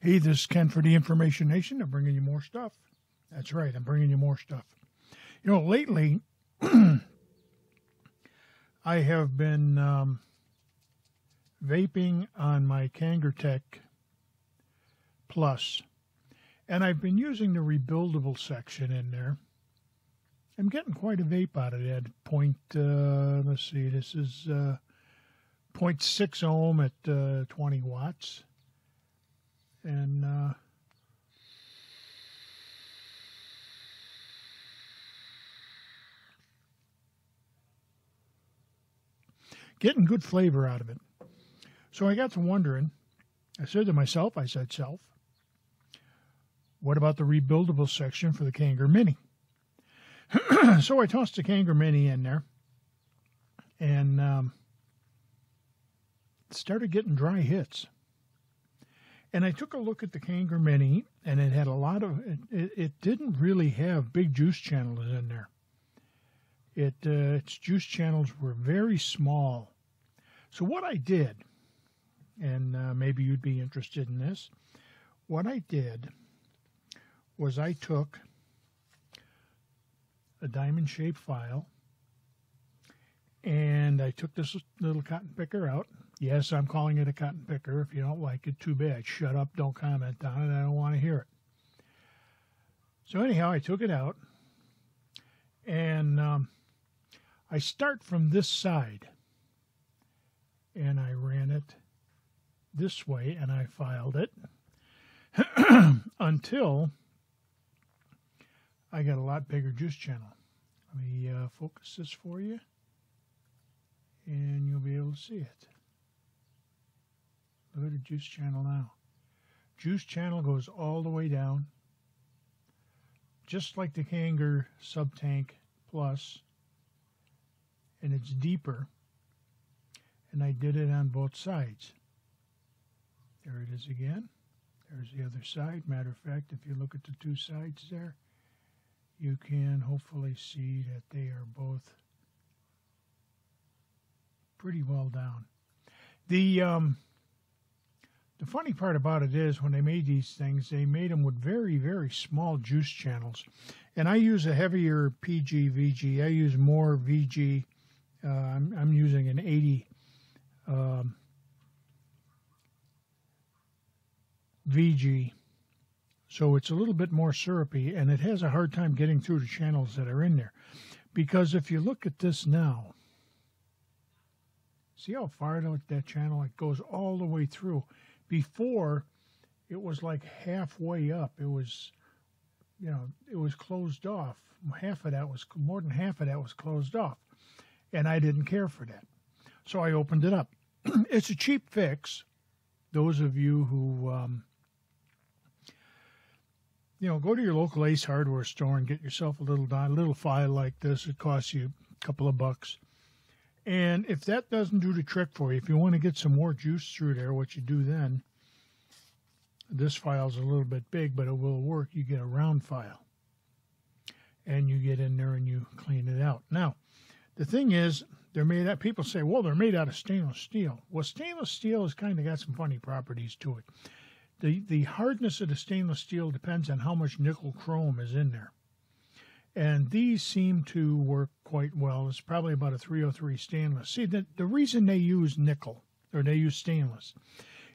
Hey, this is Ken for the Information Nation. I'm bringing you more stuff. That's right, I'm bringing you more stuff. You know, lately, I have been vaping on my Kanger Plus, and I've been using the rebuildable section in there. I'm getting quite a vape out of that. Let's see, this is 0.6 ohm at 20 watts. And getting good flavor out of it. So I got to wondering, I said to myself, self, what about the rebuildable section for the Kanger Mini? So I tossed the Kanger Mini in there and started getting dry hits. And I took a look at the Kanger Mini, and it had a lot of, it didn't really have big juice channels in there. Its juice channels were very small. So what I did, and maybe you'd be interested in this, what I did was I took a diamond-shaped file, and I took this little cotton picker out. Yes, I'm calling it a cotton picker. If you don't like it, too bad. Shut up, don't comment on it. I don't want to hear it. So anyhow, I took it out, and I start from this side, and I ran it this way, and I filed it until I got a lot bigger juice channel. Let me focus this for you, and you'll be able to see it. Look at the juice channel now. Juice channel goes all the way down, just like the Kanger Sub-Tank Plus, and it's deeper, and I did it on both sides. There it is again. There's the other side. Matter of fact, if you look at the two sides there, you can hopefully see that they are both pretty well down. The funny part about it is when they made these things, they made them with very, very small juice channels. And I use a heavier PG VG. I use more VG. I'm using an 80 VG. So it's a little bit more syrupy, and it has a hard time getting through the channels that are in there. Because if you look at this now, see how far that channel, it goes all the way through. Before, it was like halfway up. It was, you know, it was closed off. More than half of that was closed off. And I didn't care for that. So I opened it up. It's a cheap fix. Those of you who, go to your local Ace Hardware store and get yourself a little file like this. It costs you a couple of bucks. And if that doesn't do the trick for you, if you want to get some more juice through there, what you do then, this file's a little bit big, but it will work. You get a round file. And you get in there and you clean it out. Now, the thing is, people say, well, they're made out of stainless steel. Well, stainless steel has kind of got some funny properties to it. The hardness of the stainless steel depends on how much nickel chrome is in there. And these seem to work quite well. It's probably about a 303 stainless. See, the reason they use nickel, or they use stainless,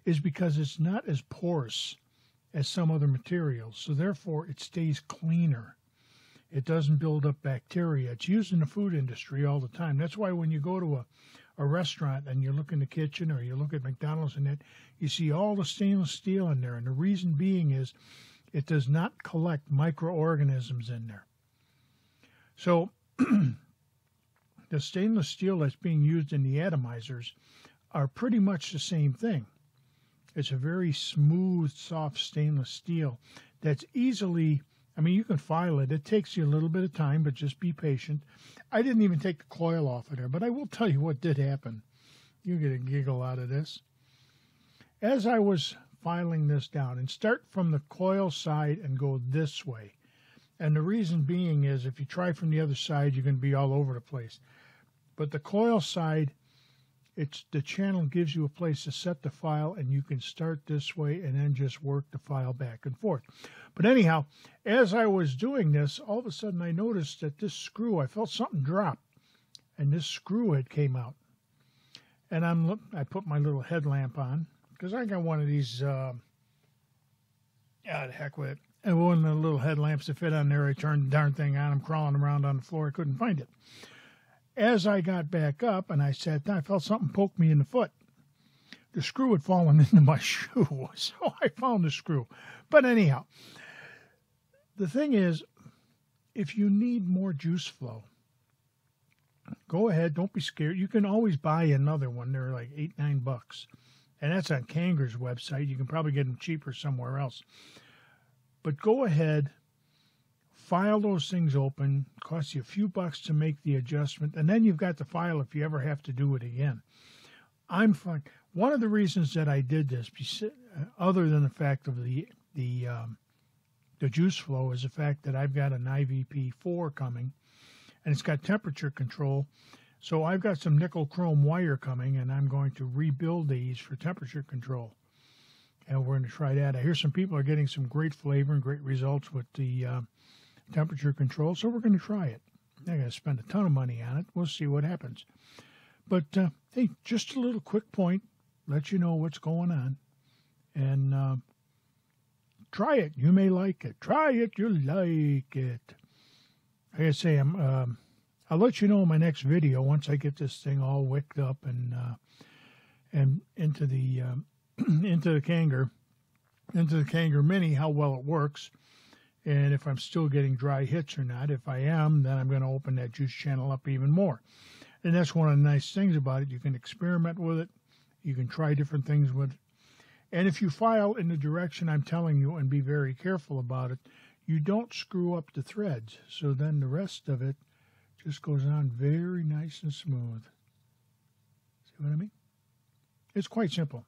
is because it's not as porous as some other materials. So therefore, it stays cleaner. It doesn't build up bacteria. It's used in the food industry all the time. That's why when you go to a restaurant and you look in the kitchen or you look at McDonald's and that, you see all the stainless steel in there. And the reason being is it does not collect microorganisms in there. So the stainless steel that's being used in the atomizers are pretty much the same thing. It's a very smooth, soft stainless steel that's easily, you can file it. It takes you a little bit of time, but just be patient. I didn't even take the coil off of there, but I will tell you what did happen. You get a giggle out of this. As I was filing this down, and start from the coil side and go this way. And the reason being is if you try from the other side, you're going to be all over the place. But the coil side the channel gives you a place to set the file, and you can start this way and then just work the file back and forth. But anyhow, as I was doing this, all of a sudden I noticed that this screw, I felt something drop, and this screw had came out. And I put my little headlamp on, because I got one of these, the heck with it. And one of the little headlamps that fit on there, I turned the darn thing on. I'm crawling around on the floor. I couldn't find it. As I got back up and I sat down, I felt something poke me in the foot. The screw had fallen into my shoe, so I found the screw. But anyhow, the thing is, if you need more juice flow, go ahead. Don't be scared. You can always buy another one. They're like $8, $9. And that's on Kanger's website. You can probably get them cheaper somewhere else. But go ahead, file those things open. It costs you a few bucks to make the adjustment, and then you've got the file if you ever have to do it again. I'm fine. One of the reasons that I did this, other than the fact of the juice flow, is the fact that I've got an IVP4 coming, and it's got temperature control. So I've got some nickel chrome wire coming, and I'm going to rebuild these for temperature control. And we're going to try that. I hear some people are getting some great flavor and great results with the temperature control, so we're going to try it. I'm not going to spend a ton of money on it. We'll see what happens. But, hey, just a little quick point, let you know what's going on. And try it. You may like it. Try it. You'll like it. Like I say, I'll let you know in my next video once I get this thing all wicked up and into the into the Kanger Mini, how well it works, and if I'm still getting dry hits or not. If I am, then I'm going to open that juice channel up even more. And that's one of the nice things about it. You can experiment with it. You can try different things with it. And if you file in the direction I'm telling you and be very careful about it, you don't screw up the threads. So then the rest of it just goes on very nice and smooth. See what I mean? It's quite simple.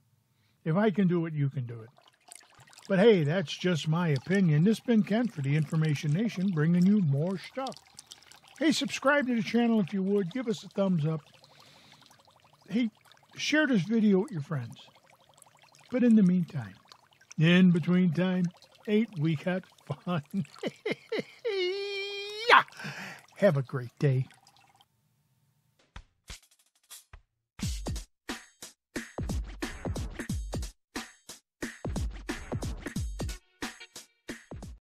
If I can do it, you can do it. But hey, that's just my opinion. This has been Ken for the Information Nation, bringing you more stuff. Hey, subscribe to the channel if you would. Give us a thumbs up. Hey, share this video with your friends. But in the meantime, in between time, ain't we had fun? Yeah. Have a great day.